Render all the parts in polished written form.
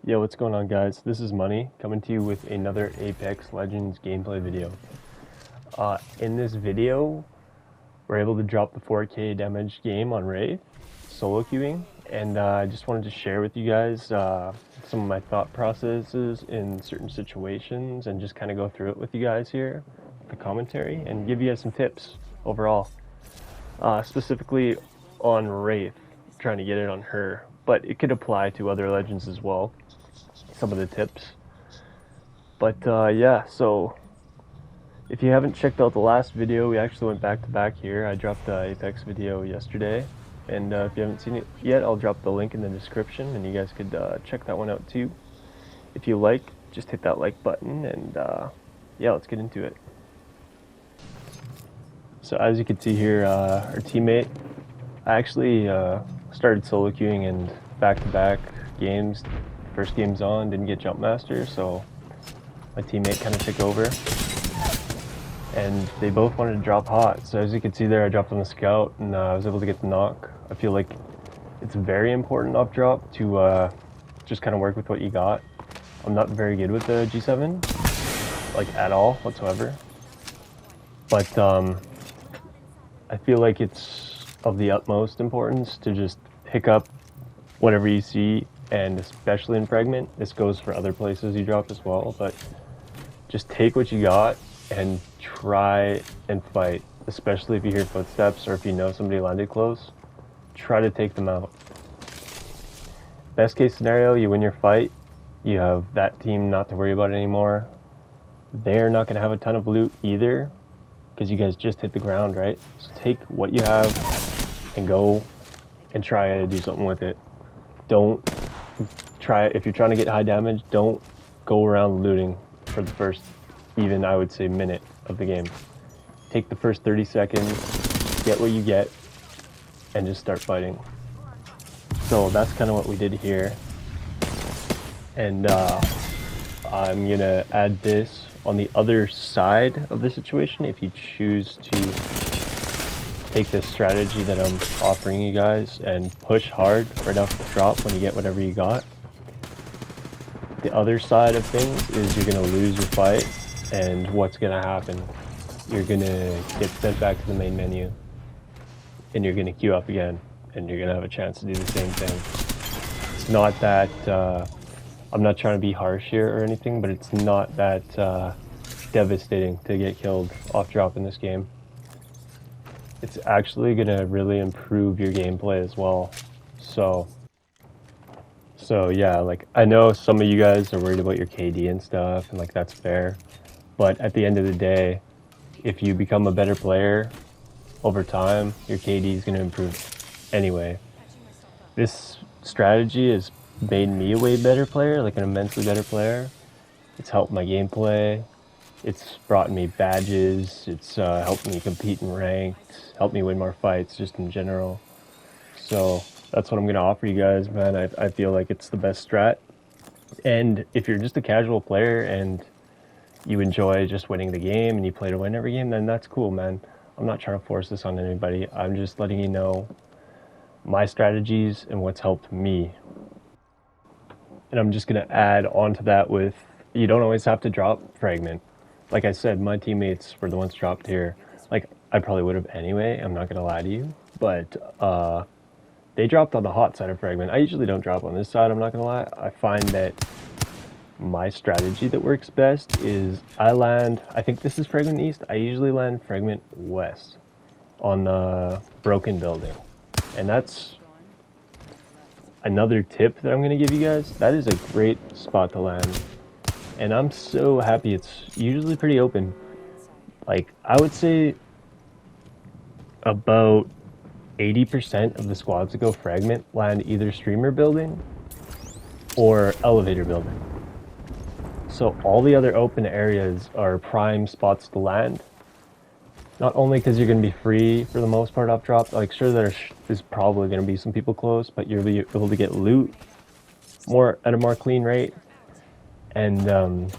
Yo, what's going on, guys? This is Money coming to you with another Apex Legends gameplay video. In this video, we're able to drop the 4K damage game on Wraith, solo queuing, and I just wanted to share with you guys some of my thought processes in certain situations and just kind of go through it with you guys here, the commentary, and give you guys some tips overall. Specifically on Wraith, trying to get it on her, but it could apply to other legends as well. Some of the tips. But yeah, so if you haven't checked out the last video, we actually went back to back here. I dropped the Apex video yesterday, and if you haven't seen it yet, I'll drop the link in the description, and you guys could check that one out too. If you like, just hit that like button, and yeah, let's get into it. So as you can see here, our teammate, I actually started solo queuing and back-to-back games. First game's on, didn't get jump master, so my teammate kind of took over, and they both wanted to drop hot. So as you can see there, I dropped on the scout, and I was able to get the knock. I feel like it's very important off drop to just kind of work with what you got. I'm not very good with the G7, like at all whatsoever, but I feel like it's of the utmost importance to just pick up whatever you see. And especially in Fragment, this goes for other places you drop as well, but just take what you got and try and fight, especially if you hear footsteps or if you know somebody landed close. Try to take them out. Best case scenario, you win your fight, you have that team not to worry about anymore. They're not going to have a ton of loot either, because you guys just hit the ground, right? So take what you have and go and try to do something with it. Don't try, if you're trying to get high damage, don't go around looting for the first, even I would say, minute of the game. Take the first 30 seconds, get what you get, and just start fighting. So that's kind of what we did here. And I'm gonna add this on the other side of the situation if you choose to take this strategy that I'm offering you guys and push hard right off the drop when you get whatever you got. The other side of things is you're going to lose your fight, and what's going to happen? You're going to get sent back to the main menu, and you're going to queue up again, and you're going to have a chance to do the same thing. It's not that, I'm not trying to be harsh here or anything, but it's not that devastating to get killed off drop in this game. It's actually going to really improve your gameplay as well. So yeah, like, I know some of you guys are worried about your KD and stuff, and like, that's fair. But at the end of the day, if you become a better player over time, your KD is going to improve anyway. This strategy has made me a way better player, like an immensely better player. It's helped my gameplay. It's brought me badges, it's helped me compete in ranked, helped me win more fights just in general. So that's what I'm going to offer you guys, man. I feel like it's the best strat. And if you're just a casual player and you enjoy just winning the game and you play to win every game, then that's cool, man. I'm not trying to force this on anybody. I'm just letting you know my strategies and what's helped me. And I'm just going to add on to that with, you don't always have to drop Fragment. Like I said, my teammates were the ones dropped here. Like, I probably would have anyway, I'm not gonna lie to you. But they dropped on the hot side of Fragment. I usually don't drop on this side, I'm not gonna lie. I find that my strategy that works best is I think this is Fragment East, I usually land Fragment West on the broken building. And that's another tip that I'm gonna give you guys. That is a great spot to land. And I'm so happy, it's usually pretty open. Like, I would say about 80% of the squads that go Fragment land either streamer building or elevator building. So all the other open areas are prime spots to land. Not only because you're going to be free for the most part off drop, like sure there's probably going to be some people close, but you'll be able to get loot at a more clean rate. And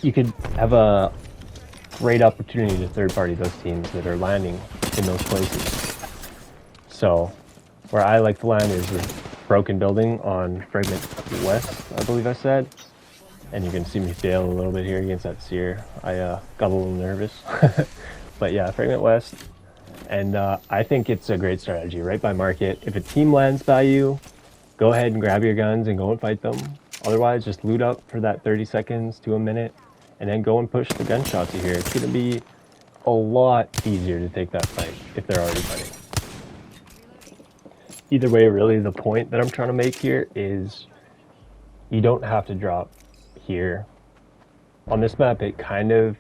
you could have a great opportunity to third party those teams that are landing in those places. So where I like to land is broken building on Fragment West, I believe I said. And you can see me fail a little bit here against that Seer. I got a little nervous. But yeah, Fragment West. And I think it's a great strategy, right by market. If a team lands by you, go ahead and grab your guns and go and fight them. Otherwise, just loot up for that 30 seconds to a minute, and then go and push the gunshots you hear. It's going to be a lot easier to take that fight if they're already fighting. Either way, really, the point that I'm trying to make here is you don't have to drop here. On this map, it kind of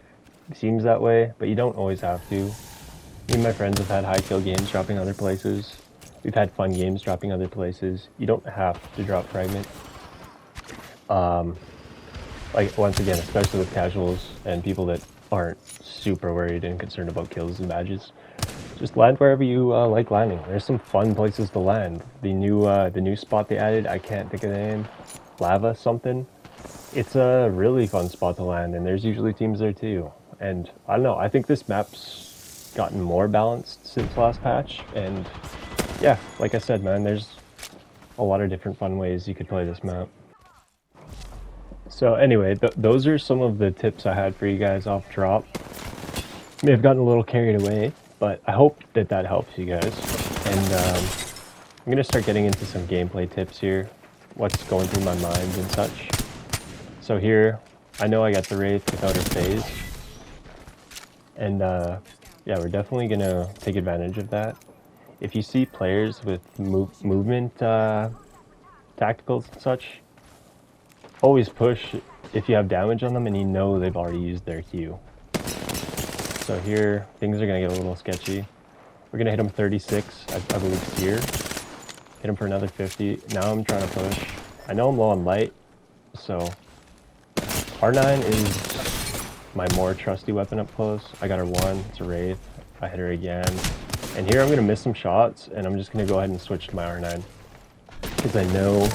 seems that way, but you don't always have to. Me and my friends have had high kill games dropping other places. We've had fun games dropping other places. You don't have to drop fragment. Like, once again, especially with casuals and people that aren't super worried and concerned about kills and badges, just land wherever you like landing. There's some fun places to land. The new spot they added, I can't think of the name, Lava something. It's a really fun spot to land, and there's usually teams there too. And I don't know, I think this map's gotten more balanced since last patch, and yeah, like I said, man, there's a lot of different fun ways you could play this map. So anyway, those are some of the tips I had for you guys off drop. May have gotten a little carried away, but I hope that that helps you guys. And I'm going to start getting into some gameplay tips here, what's going through my mind and such. So here, I know I got the Wraith without her phase. And yeah, we're definitely going to take advantage of that. If you see players with movement tacticals and such, always push if you have damage on them and you know they've already used their Q. So here, things are going to get a little sketchy. We're going to hit him 36, I believe, here. Hit him for another 50. Now I'm trying to push. I know I'm low on light, so R9 is my more trusty weapon up close. I got her 1, it's a Wraith. I hit her again. And here I'm going to miss some shots, and I'm just going to go ahead and switch to my R9. Because I know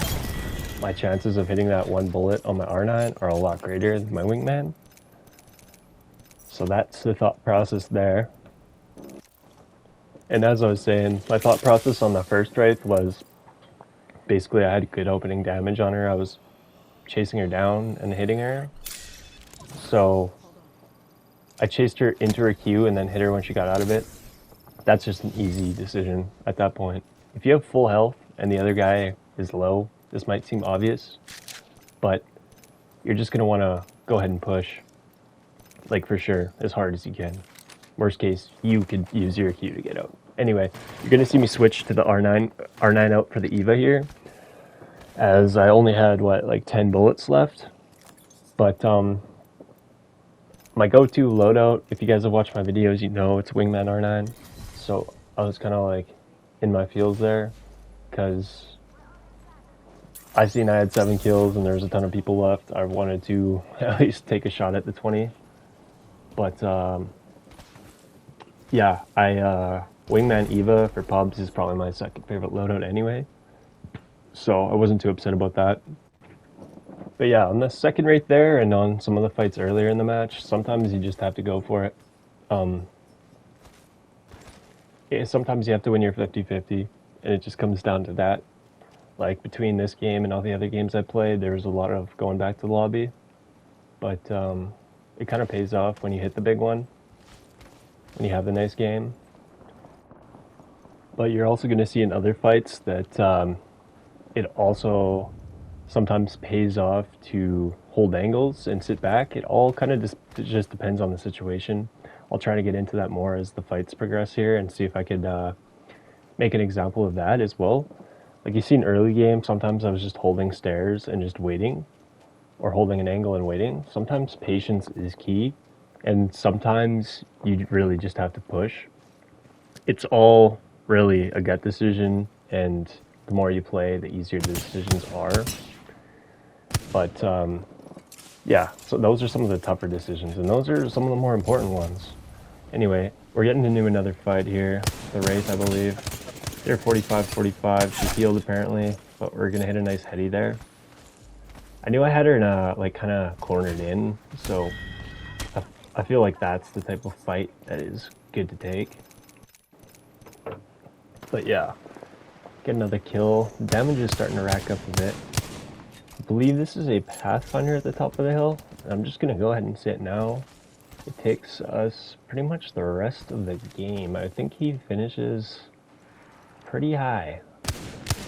my chances of hitting that 1 bullet on my R9 are a lot greater than my wingman. So that's the thought process there. And as I was saying, my thought process on the first Wraith was basically I had good opening damage on her. I was chasing her down and hitting her. So I chased her into her Q and then hit her when she got out of it. That's just an easy decision at that point. If you have full health and the other guy is low, this might seem obvious, but you're just going to want to go ahead and push, like for sure, as hard as you can. Worst case, you could use your Q to get out. Anyway, you're going to see me switch to the R9 out for the Eva here, as I only had, what, like 10 bullets left. But my go-to loadout, if you guys have watched my videos, you know it's Wingman R9. So I was kind of like in my feels there, because I seen I had 7 kills and there was a ton of people left. I wanted to at least take a shot at the 20. But yeah, Wingman Eva for pubs is probably my second favorite loadout anyway. So I wasn't too upset about that. But yeah, on the second Wraith there and on some of the fights earlier in the match, sometimes you just have to go for it. Yeah, sometimes you have to win your 50-50, and it just comes down to that. Like, between this game and all the other games I played, there was a lot of going back to the lobby. But it kind of pays off when you hit the big one, when you have the nice game. But you're also going to see in other fights that it also sometimes pays off to hold angles and sit back. It all kind of just depends on the situation. I'll try to get into that more as the fights progress here and see if I could make an example of that as well. Like you see in early game, sometimes I was just holding stairs and just waiting, or holding an angle and waiting. Sometimes patience is key, and sometimes you really just have to push. It's all really a gut decision, and the more you play, the easier the decisions are. But yeah, so those are some of the tougher decisions, and those are some of the more important ones. Anyway, we're getting into another fight here. The Wraith, I believe. They're 45-45. She's healed apparently, but we're gonna hit a nice heady there. I knew I had her in a, like, kind of cornered in, so I feel like that's the type of fight that is good to take. But yeah, Get another kill. Damage is starting to rack up a bit. I believe this is a Pathfinder at the top of the hill. I'm just gonna go ahead and sit now. It takes us pretty much the rest of the game. I think he finishes pretty high.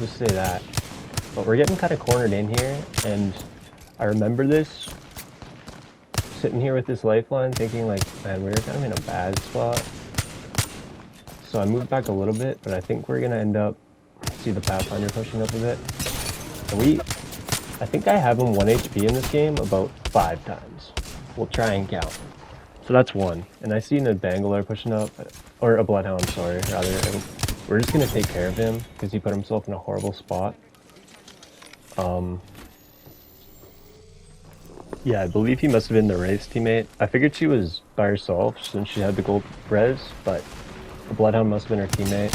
Let's say that. But we're getting kind of cornered in here, and I remember this sitting here with this lifeline thinking like, man, we're kind of in a bad spot. So I moved back a little bit, but I think we're gonna end up, see the Pathfinder pushing up a bit. And I think I have him 1 HP in this game about 5 times. We'll try and count. So that's 1. And I seen a Bangalore pushing up, or a Bloodhound, sorry, rather. And we're just gonna take care of him because he put himself in a horrible spot. Yeah, I believe he must have been the Wraith's teammate. I figured she was by herself since she had the gold res, but the Bloodhound must have been her teammate.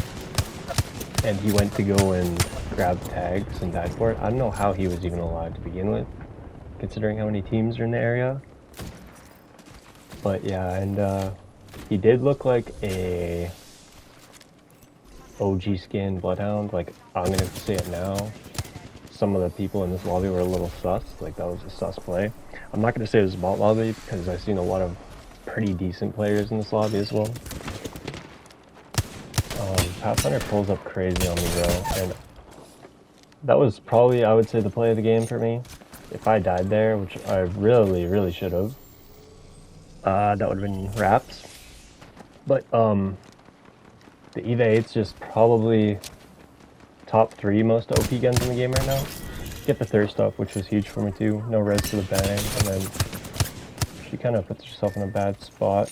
And he went to go and grab tags and died for it. I don't know how he was even alive to begin with, considering how many teams are in the area. But yeah, and he did look like a OG skin Bloodhound. Like, I'm gonna say it now. Some of the people in this lobby were a little sus. Like, that was a sus play. I'm not gonna say it was a bot lobby because I've seen a lot of pretty decent players in this lobby as well. Pathfinder pulls up crazy on me though, and that was probably, I would say, the play of the game for me. If I died there, which I really should have, that would have been wraps. But the EVA 8's just probably top 3 most OP guns in the game right now. Get the thirst up, which was huge for me too. No res to the bang, and then she kind of puts herself in a bad spot.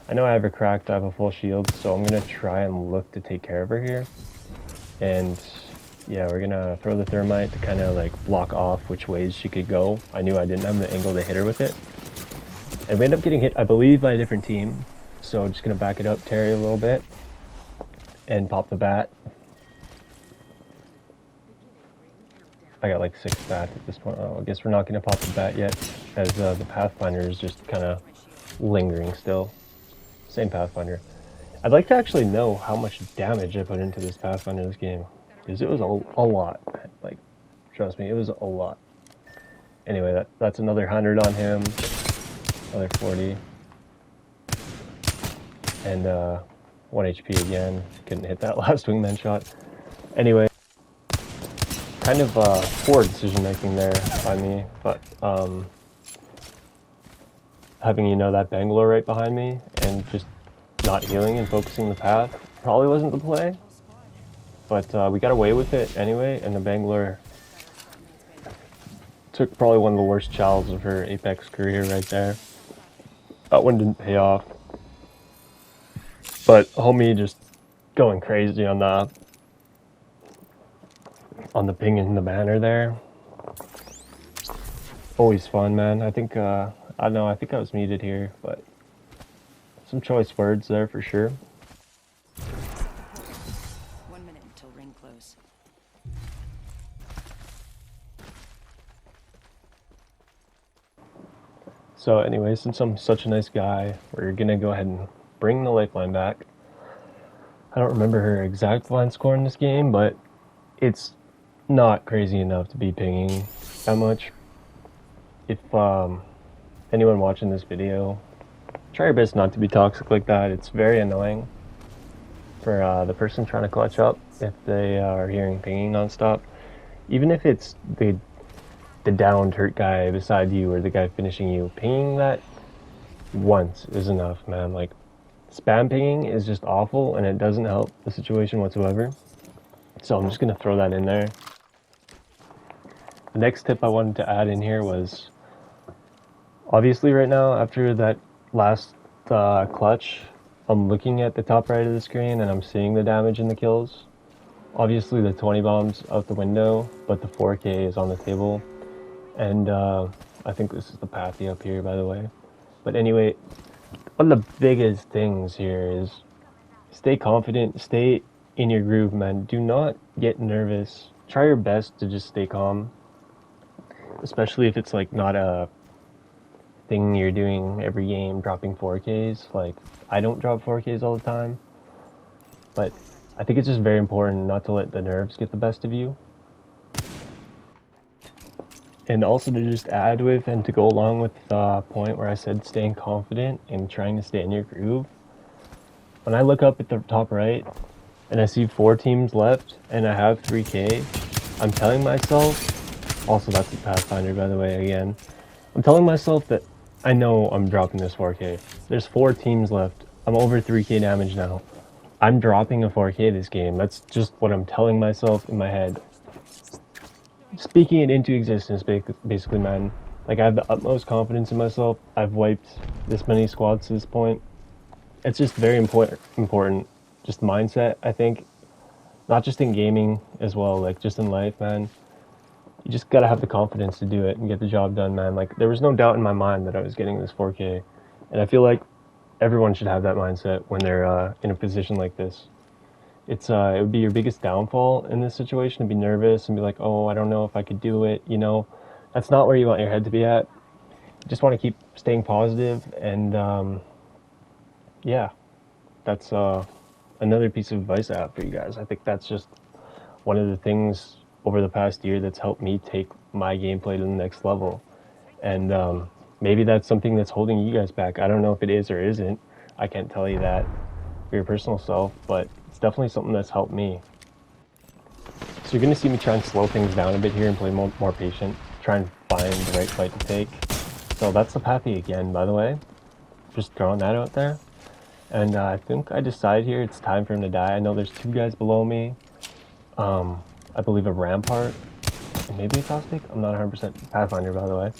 I know I have her cracked, I have a full shield, so I'm gonna try and look to take care of her here. And yeah, we're gonna throw the thermite to kind of like block off which ways she could go. I knew I didn't have the angle to hit her with it. And we end up getting hit, I believe, by a different team. So I'm just gonna back it up, Terry, a little bit, and pop the bat. I got like 6 bats at this point. Oh, I guess we're not gonna pop the bat yet, as the Pathfinder is just kind of lingering still. Same Pathfinder. I'd like to actually know how much damage I put into this Pathfinder this game, because it was a lot. Like, trust me, it was a lot. Anyway, that's another 100 on him, another 40, and 1 HP again. Couldn't hit that last wingman shot. Anyway, kind of poor decision making there by me, but having, you know, that Bangalore right behind me and just not healing and focusing the path probably wasn't the play. But we got away with it anyway, and the Bangalore took probably one of the worst chows of her Apex career right there. That one didn't pay off. But homie just going crazy on the ping in the banner there. Always fun, man. I think I don't know, I think I was muted here, but some choice words there for sure. 1 minute until ring close. So anyway, since I'm such a nice guy, we're gonna go ahead and bring the lifeline back. I don't remember her exact line score in this game, but it's not crazy enough to be pinging that much. If anyone watching this video, try your best not to be toxic like that. It's very annoying for the person trying to clutch up if they are hearing pinging nonstop. Even if it's the downed hurt guy beside you or the guy finishing you, pinging that once is enough, man. Like, spam pinging is just awful and it doesn't help the situation whatsoever. So I'm just gonna throw that in there. The next tip I wanted to add in here was, obviously right now, after that last clutch, I'm looking at the top right of the screen and I'm seeing the damage and the kills. Obviously the 20 bombs out the window, but the 4K is on the table. And I think this is the pathy up here, by the way. But anyway, one of the biggest things here is stay confident, stay in your groove, man. Do not get nervous. Try your best to just stay calm. Especially if it's like not a thing you're doing every game, dropping 4Ks. Like, I don't drop 4Ks all the time, but I think it's just very important not to let the nerves get the best of you. And also to just add with and to go along with the point where I said staying confident and trying to stay in your groove. When I look up at the top right and I see 4 teams left and I have 3K, I'm telling myself, also that's a Pathfinder by the way again, I'm telling myself that I know I'm dropping this 4K. There's 4 teams left. I'm over 3K damage now. I'm dropping a 4K this game. That's just what I'm telling myself in my head. Speaking it into existence, basically, man. Like, I have the utmost confidence in myself. I've wiped this many squads to this point. It's just very important. Just mindset, I think. Not just in gaming as well, like, just in life, man. You just gotta have the confidence to do it and get the job done, man. Like, there was no doubt in my mind that I was getting this 4K. And I feel like everyone should have that mindset when they're in a position like this. It would be your biggest downfall in this situation to be nervous and be like, oh, I don't know if I could do it. You know, that's not where you want your head to be at. You just want to keep staying positive, and yeah, that's another piece of advice I have for you guys. I think that's just one of the things over the past year that's helped me take my gameplay to the next level, and maybe that's something that's holding you guys back. I don't know if it is or isn't. I can't tell you that for your personal self, but it's definitely something that's helped me. So you're going to see me try and slow things down a bit here and play more patient, try and find the right fight to take. So that's the Pathy again, by the way. Just throwing that out there. And I think I decide here it's time for him to die. I know there's 2 guys below me. I believe a Rampart and maybe a Caustic. I'm not 100% Pathfinder, by the way.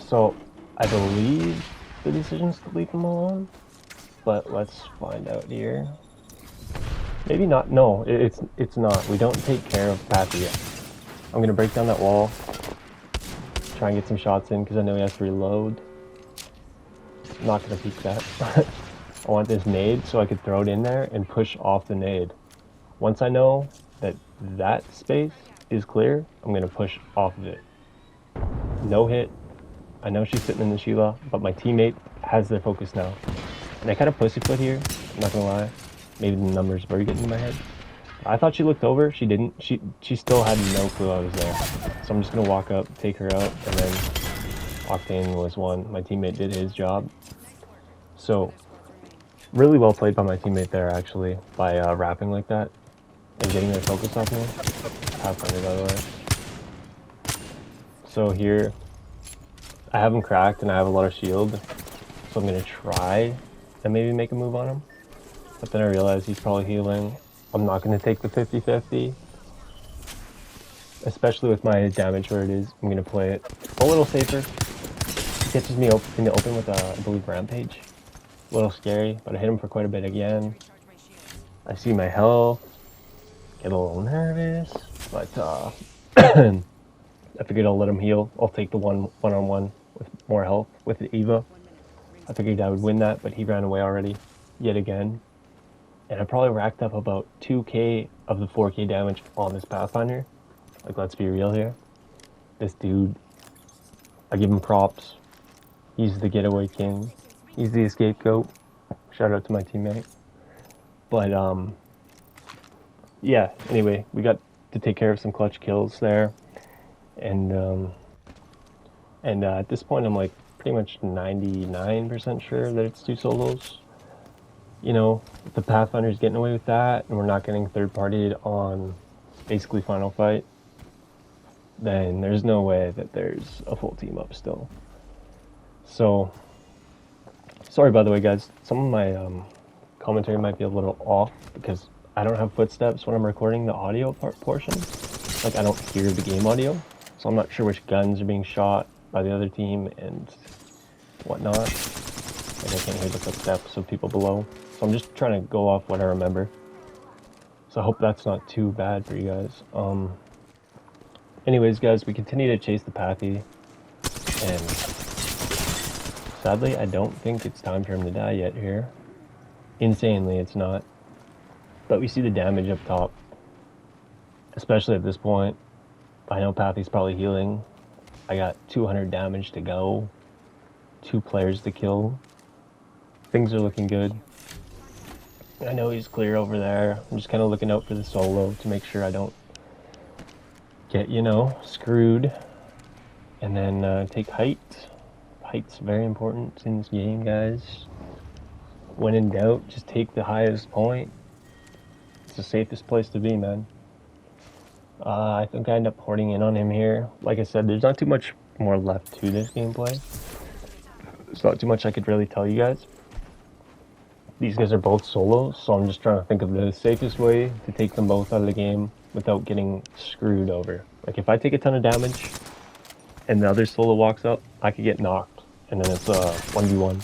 So I believe the decision's to leave them alone. But let's find out here. Maybe not. No, it's not. We don't take care of Pathy yet. I'm gonna break down that wall. Try and get some shots in because I know he has to reload. I'm not gonna peek that. I want this nade so I could throw it in there and push off the nade. Once I know that that space is clear, I'm gonna push off of it. No hit. I know she's sitting in the Sheila, but my teammate has their focus now. And I kind of pussyfoot here, I'm not gonna lie. Maybe the numbers were getting in my head. I thought she looked over, she didn't. She still had no clue I was there. So I'm just gonna walk up, take her out, and then Octane was one. My teammate did his job. So, really well played by my teammate there, actually, by rapping like that and getting their focus off me. Pathfinder, by the way. So here, I have him cracked and I have a lot of shield, so I'm gonna try and maybe make a move on him. But then I realize he's probably healing. I'm not gonna take the 50-50. Especially with my damage where it is, I'm gonna play it a little safer. He catches me in the open with I believe Rampage. A little scary, but I hit him for quite a bit again. I see my health. Get a little nervous, but I figured I'll let him heal. I'll take the one-on-one with more health with the Eva. I figured I would win that, but he ran away already, yet again. And I probably racked up about 2k of the 4k damage on this Pathfinder. Like, let's be real here. This dude, I give him props. He's the getaway king. He's the scapegoat. Shout out to my teammate. But, yeah, anyway, we got to take care of some clutch kills there. And at this point, I'm like pretty much 99% sure that it's 2 solos. You know, if the Pathfinder's getting away with that, and we're not getting third-partied on basically final fight, then there's no way that there's a full team up still. So, sorry by the way, guys. Some of my commentary might be a little off because I don't have footsteps when I'm recording the audio portion. Like, I don't hear the game audio, so I'm not sure which guns are being shot by the other team and whatnot. Like, I can't hear the footsteps of people below. So I'm just trying to go off what I remember. So I hope that's not too bad for you guys. Anyways, guys, we continue to chase the Pathy, and sadly, I don't think it's time for him to die yet here. Insanely, it's not. But we see the damage up top, especially at this point. I know Pathy's probably healing. I got 200 damage to go, 2 players to kill. Things are looking good. I know he's clear over there. I'm just kind of looking out for the solo to make sure I don't get, screwed. And then take height. Height's very important in this game, guys. When in doubt, just take the highest point. It's the safest place to be, man. I think I end up hoarding in on him here. Like I said, there's not too much more left to this gameplay. There's not too much I could really tell you guys. These guys are both solos, so I'm just trying to think of the safest way to take them both out of the game without getting screwed over. Like, if I take a ton of damage and the other solo walks up, I could get knocked, and then it's a 1v1.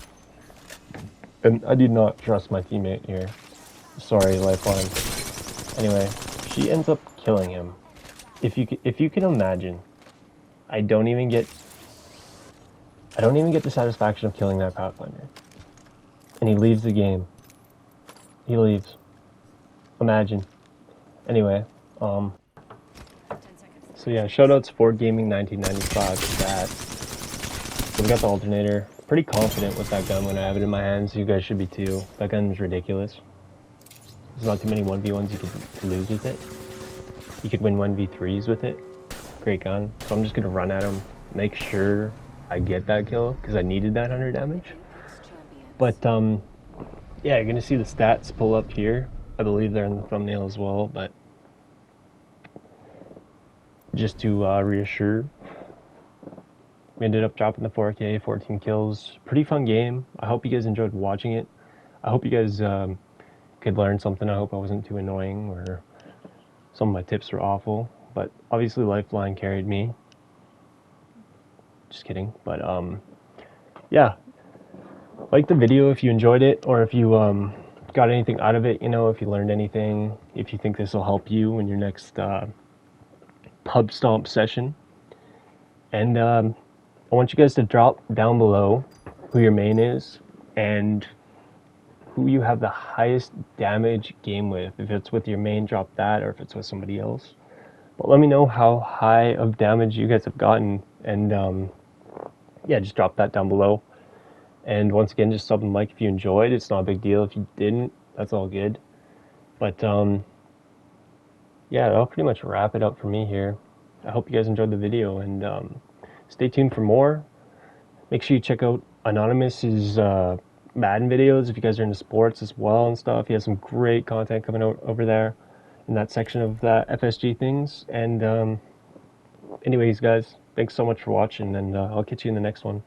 And I do not trust my teammate here. Sorry, Lifeline. Anyway, she ends up killing him. If you can imagine, I don't even get the satisfaction of killing that Pathfinder. And he leaves the game. He leaves. Imagine. Anyway, so yeah, shoutouts for Gaming 1995 for that. So we got the alternator. Pretty confident with that gun when I have it in my hands. You guys should be too. That gun's ridiculous. There's not too many 1v1s you could lose with it. You could win 1v3s with it. Great gun. So I'm just gonna run at him, make sure I get that kill, because I needed that 100 damage. But, yeah, you're gonna see the stats pull up here. I believe they're in the thumbnail as well, but just to reassure, we ended up dropping the 4K, 14 kills. Pretty fun game. I hope you guys enjoyed watching it. I hope you guys could learn something. I hope I wasn't too annoying or some of my tips were awful. But obviously Lifeline carried me. Just kidding. But yeah. Like the video if you enjoyed it, or if you got anything out of it, if you learned anything, if you think this will help you in your next pub stomp session. And I want you guys to drop down below who your main is and who you have the highest damage game with. If it's with your main, drop that, or if it's with somebody else. But let me know how high of damage you guys have gotten, and yeah, just drop that down below. And once again, just sub and like if you enjoyed. It's not a big deal if you didn't. That's all good. But yeah, that'll pretty much wrap it up for me here. I hope you guys enjoyed the video, and stay tuned for more. Make sure you check out Anonymous's Madden videos if you guys are into sports as well and stuff. He has some great content coming out over there in that section of the FSG things. And anyways, guys, thanks so much for watching, and I'll catch you in the next one.